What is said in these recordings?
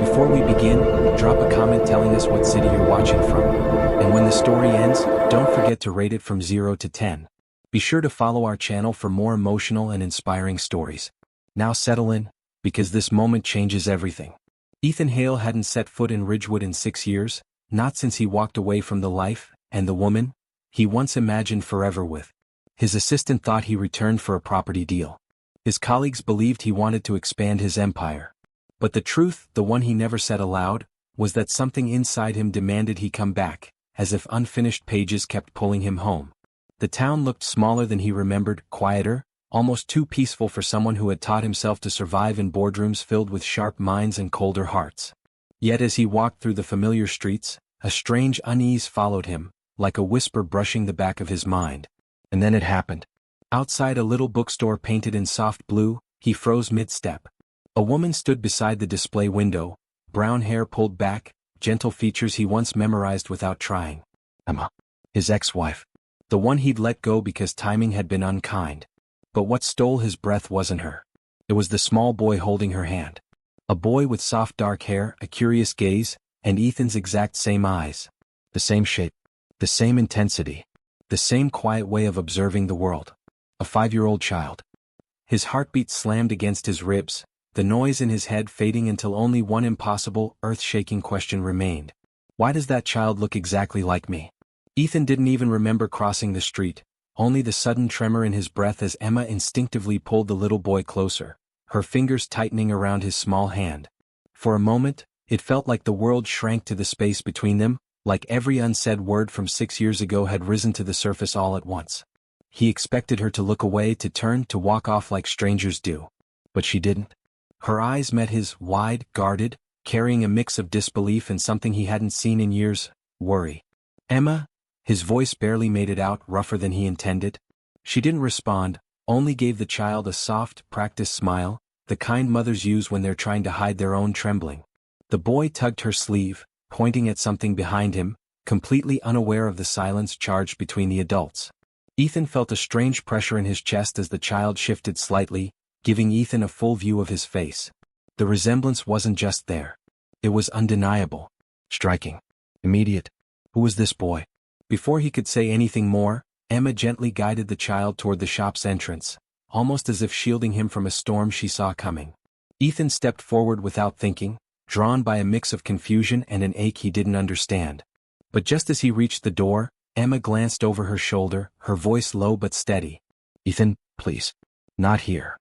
Before we begin, drop a comment telling us what city you're watching from. And when the story ends, don't forget to rate it from 0 to 10. Be sure to follow our channel for more emotional and inspiring stories. Now settle in, because this moment changes everything. Ethan Hale hadn't set foot in Ridgewood in 6 years, not since he walked away from the life and the woman he once imagined forever with. His assistant thought he returned for a property deal. His colleagues believed he wanted to expand his empire. But the truth, the one he never said aloud, was that something inside him demanded he come back, as if unfinished pages kept pulling him home. The town looked smaller than he remembered, quieter, almost too peaceful for someone who had taught himself to survive in boardrooms filled with sharp minds and colder hearts. Yet as he walked through the familiar streets, a strange unease followed him, like a whisper brushing the back of his mind. And then it happened. Outside a little bookstore painted in soft blue, he froze mid-step. A woman stood beside the display window, brown hair pulled back, gentle features he once memorized without trying. Emma. His ex-wife. The one he'd let go because timing had been unkind. But what stole his breath wasn't her. It was the small boy holding her hand. A boy with soft dark hair, a curious gaze, and Ethan's exact same eyes. The same shape. The same intensity. The same quiet way of observing the world. A 5-year-old child. His heartbeat slammed against his ribs, the noise in his head fading until only one impossible, earth-shaking question remained. Why does that child look exactly like me? Ethan didn't even remember crossing the street, only the sudden tremor in his breath as Emma instinctively pulled the little boy closer, her fingers tightening around his small hand. For a moment, it felt like the world shrank to the space between them, like every unsaid word from 6 years ago had risen to the surface all at once. He expected her to look away, to turn, to walk off like strangers do. But she didn't. Her eyes met his, wide, guarded, carrying a mix of disbelief and something he hadn't seen in years, worry. Emma? His voice barely made it out, rougher than he intended. She didn't respond, only gave the child a soft, practiced smile, the kind mothers use when they're trying to hide their own trembling. The boy tugged her sleeve, pointing at something behind him, completely unaware of the silence charged between the adults. Ethan felt a strange pressure in his chest as the child shifted slightly, giving Ethan a full view of his face. The resemblance wasn't just there. It was undeniable. Striking. Immediate. Who was this boy? Before he could say anything more, Emma gently guided the child toward the shop's entrance, almost as if shielding him from a storm she saw coming. Ethan stepped forward without thinking, drawn by a mix of confusion and an ache he didn't understand. But just as he reached the door, Emma glanced over her shoulder, her voice low but steady. Ethan, please. Not here.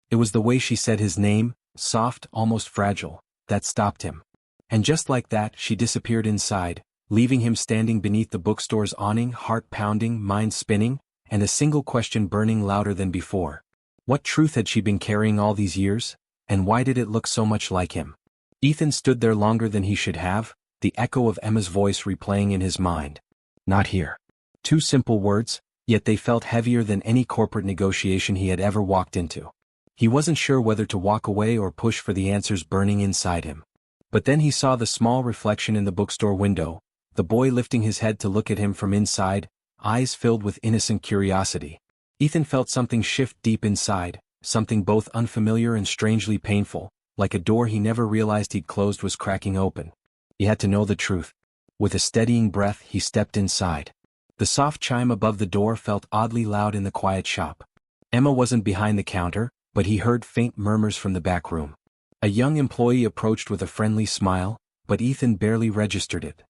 It was the way she said his name, soft, almost fragile, that stopped him. And just like that, she disappeared inside, leaving him standing beneath the bookstore's awning, heart pounding, mind spinning, and a single question burning louder than before. What truth had she been carrying all these years, and why did it look so much like him? Ethan stood there longer than he should have, the echo of Emma's voice replaying in his mind. Not here. 2 simple words, yet they felt heavier than any corporate negotiation he had ever walked into. He wasn't sure whether to walk away or push for the answers burning inside him. But then he saw the small reflection in the bookstore window, the boy lifting his head to look at him from inside, eyes filled with innocent curiosity. Ethan felt something shift deep inside, something both unfamiliar and strangely painful, like a door he never realized he'd closed was cracking open. He had to know the truth. With a steadying breath, he stepped inside. The soft chime above the door felt oddly loud in the quiet shop. Emma wasn't behind the counter, but he heard faint murmurs from the back room. A young employee approached with a friendly smile, but Ethan barely registered it.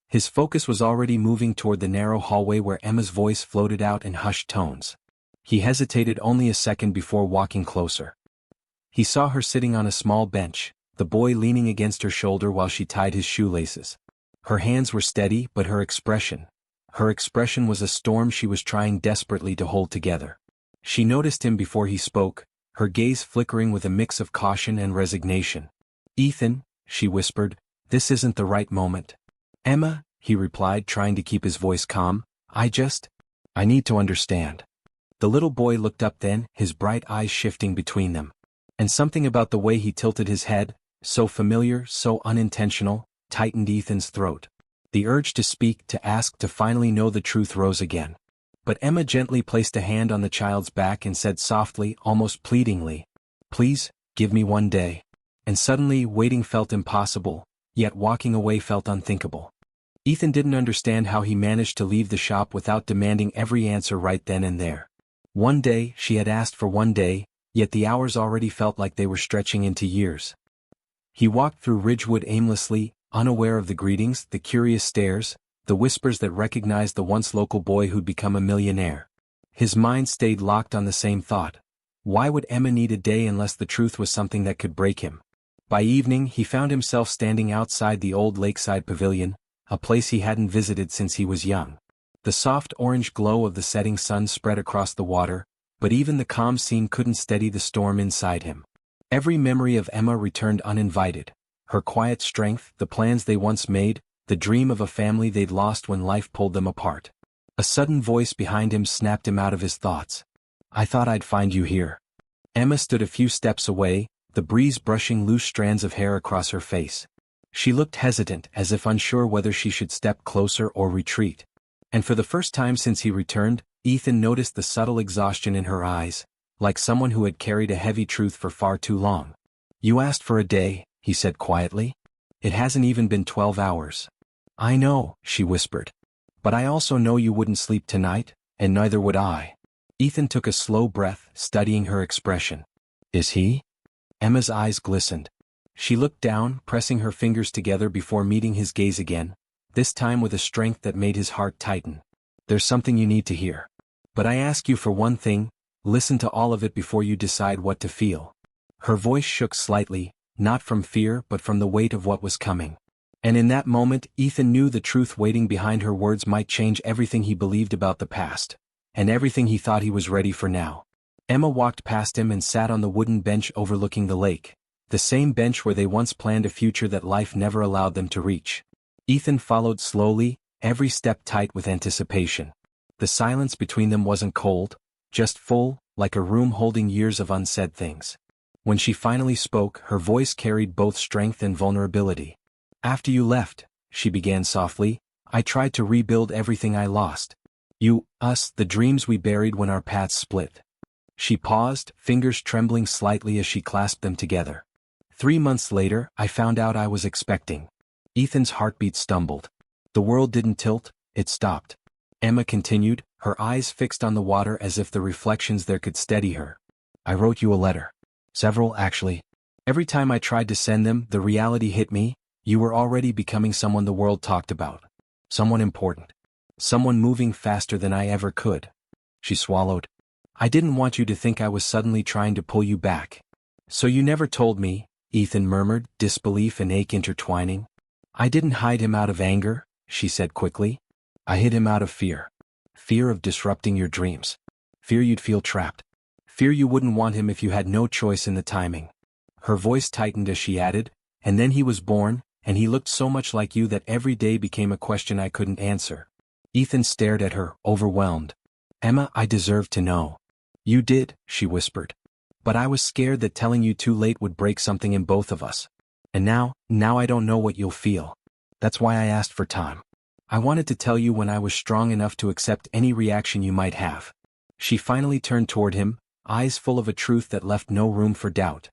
His focus was already moving toward the narrow hallway where Emma's voice floated out in hushed tones. He hesitated only a second before walking closer. He saw her sitting on a small bench, the boy leaning against her shoulder while she tied his shoelaces. Her hands were steady, but her expression was a storm she was trying desperately to hold together. She noticed him before he spoke, her gaze flickering with a mix of caution and resignation. Ethan, she whispered, this isn't the right moment. Emma, he replied, trying to keep his voice calm, I need to understand. The little boy looked up then, his bright eyes shifting between them. And something about the way he tilted his head, so familiar, so unintentional, tightened Ethan's throat. The urge to speak, to ask, to finally know the truth rose again. But Emma gently placed a hand on the child's back and said softly, almost pleadingly, Please, give me one day. And suddenly, waiting felt impossible, yet walking away felt unthinkable. Ethan didn't understand how he managed to leave the shop without demanding every answer right then and there. One day, she had asked for one day, yet the hours already felt like they were stretching into years. He walked through Ridgewood aimlessly, unaware of the greetings, the curious stares, the whispers that recognized the once local boy who'd become a millionaire. His mind stayed locked on the same thought. Why would Emma need a day unless the truth was something that could break him? By evening, he found himself standing outside the old lakeside pavilion, a place he hadn't visited since he was young. The soft orange glow of the setting sun spread across the water, but even the calm scene couldn't steady the storm inside him. Every memory of Emma returned uninvited. Her quiet strength, the plans they once made, the dream of a family they'd lost when life pulled them apart. A sudden voice behind him snapped him out of his thoughts. "I thought I'd find you here." Emma stood a few steps away, the breeze brushing loose strands of hair across her face. She looked hesitant, as if unsure whether she should step closer or retreat. And for the first time since he returned, Ethan noticed the subtle exhaustion in her eyes, like someone who had carried a heavy truth for far too long. "You asked for a day," he said quietly. "It hasn't even been 12 hours. "I know," she whispered. "But I also know you wouldn't sleep tonight, and neither would I." Ethan took a slow breath, studying her expression. "Is he?" Emma's eyes glistened. She looked down, pressing her fingers together before meeting his gaze again, this time with a strength that made his heart tighten. "There's something you need to hear. But I ask you for one thing, listen to all of it before you decide what to feel." Her voice shook slightly, not from fear but from the weight of what was coming. And in that moment, Ethan knew the truth waiting behind her words might change everything he believed about the past, and everything he thought he was ready for now. Emma walked past him and sat on the wooden bench overlooking the lake, the same bench where they once planned a future that life never allowed them to reach. Ethan followed slowly, every step tight with anticipation. The silence between them wasn't cold, just full, like a room holding years of unsaid things. When she finally spoke, her voice carried both strength and vulnerability. "After you left," she began softly, "I tried to rebuild everything I lost. You, us, the dreams we buried when our paths split." She paused, fingers trembling slightly as she clasped them together. 3 months later, I found out I was expecting." Ethan's heartbeat stumbled. The world didn't tilt, it stopped. Emma continued, her eyes fixed on the water as if the reflections there could steady her. "I wrote you a letter. Several, actually. Every time I tried to send them, the reality hit me. You were already becoming someone the world talked about. Someone important. Someone moving faster than I ever could." She swallowed. "I didn't want you to think I was suddenly trying to pull you back." "So you never told me," Ethan murmured, disbelief and ache intertwining. "I didn't hide him out of anger," she said quickly. "I hid him out of fear. Fear of disrupting your dreams. Fear you'd feel trapped. Fear you wouldn't want him if you had no choice in the timing." Her voice tightened as she added, "And then he was born, and he looked so much like you that every day became a question I couldn't answer." Ethan stared at her, overwhelmed. "Emma, I deserve to know." "You did," she whispered. "But I was scared that telling you too late would break something in both of us. And now I don't know what you'll feel. That's why I asked for time. I wanted to tell you when I was strong enough to accept any reaction you might have." She finally turned toward him, eyes full of a truth that left no room for doubt.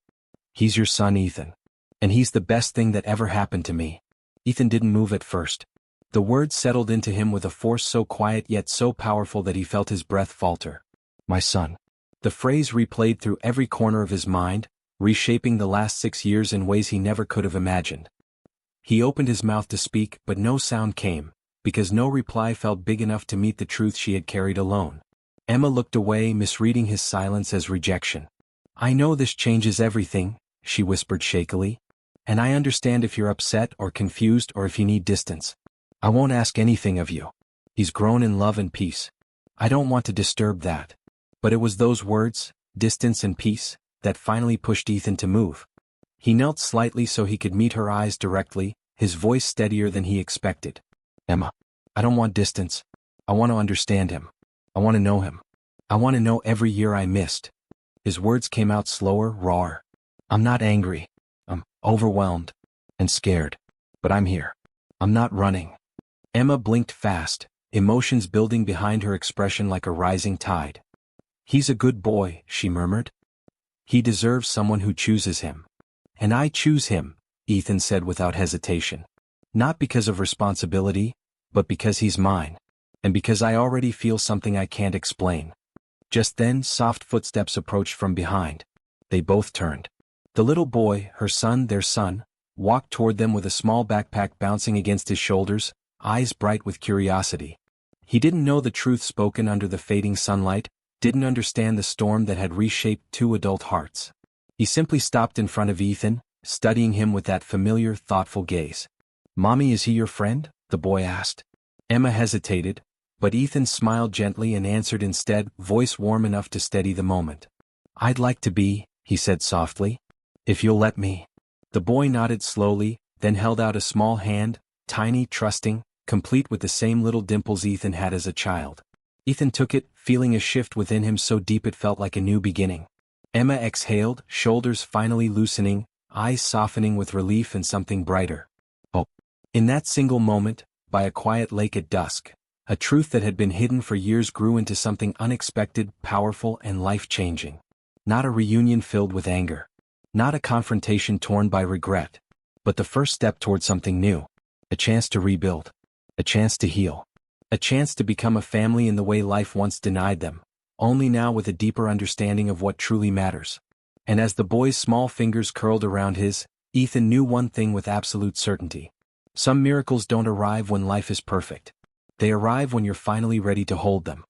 "He's your son, Ethan. And he's the best thing that ever happened to me." Ethan didn't move at first. The words settled into him with a force so quiet yet so powerful that he felt his breath falter. "My son." The phrase replayed through every corner of his mind, reshaping the last 6 years in ways he never could have imagined. He opened his mouth to speak, but no sound came, because no reply felt big enough to meet the truth she had carried alone. Emma looked away, misreading his silence as rejection. "I know this changes everything," she whispered shakily. "And I understand if you're upset or confused or if you need distance. I won't ask anything of you. He's grown in love and peace. I don't want to disturb that." But it was those words, distance and peace, that finally pushed Ethan to move. He knelt slightly so he could meet her eyes directly, his voice steadier than he expected. "Emma, I don't want distance. I want to understand him. I want to know him. I want to know every year I missed." His words came out slower, rawer. "I'm not angry. I'm overwhelmed and scared. But I'm here. I'm not running." Emma blinked fast, emotions building behind her expression like a rising tide. "He's a good boy," she murmured. "He deserves someone who chooses him." And I choose him, Ethan said without hesitation. Not because of responsibility, but because he's mine. And because I already feel something I can't explain. Just then, soft footsteps approached from behind. They both turned. The little boy, her son, their son, walked toward them with a small backpack bouncing against his shoulders, eyes bright with curiosity. He didn't know the truth spoken under the fading sunlight, didn't understand the storm that had reshaped two adult hearts. He simply stopped in front of Ethan, studying him with that familiar, thoughtful gaze. "Mommy, is he your friend?" the boy asked. Emma hesitated, but Ethan smiled gently and answered instead, voice warm enough to steady the moment. "I'd like to be," he said softly. "If you'll let me." The boy nodded slowly, then held out a small hand, tiny, trusting, complete with the same little dimples Ethan had as a child. Ethan took it, feeling a shift within him so deep it felt like a new beginning. Emma exhaled, shoulders finally loosening, eyes softening with relief and something brighter. Oh. In that single moment, by a quiet lake at dusk, a truth that had been hidden for years grew into something unexpected, powerful, and life-changing. Not a reunion filled with anger. Not a confrontation torn by regret. But the first step toward something new. A chance to rebuild. A chance to heal. A chance to become a family in the way life once denied them, only now with a deeper understanding of what truly matters. And as the boy's small fingers curled around his, Ethan knew one thing with absolute certainty. Some miracles don't arrive when life is perfect. They arrive when you're finally ready to hold them.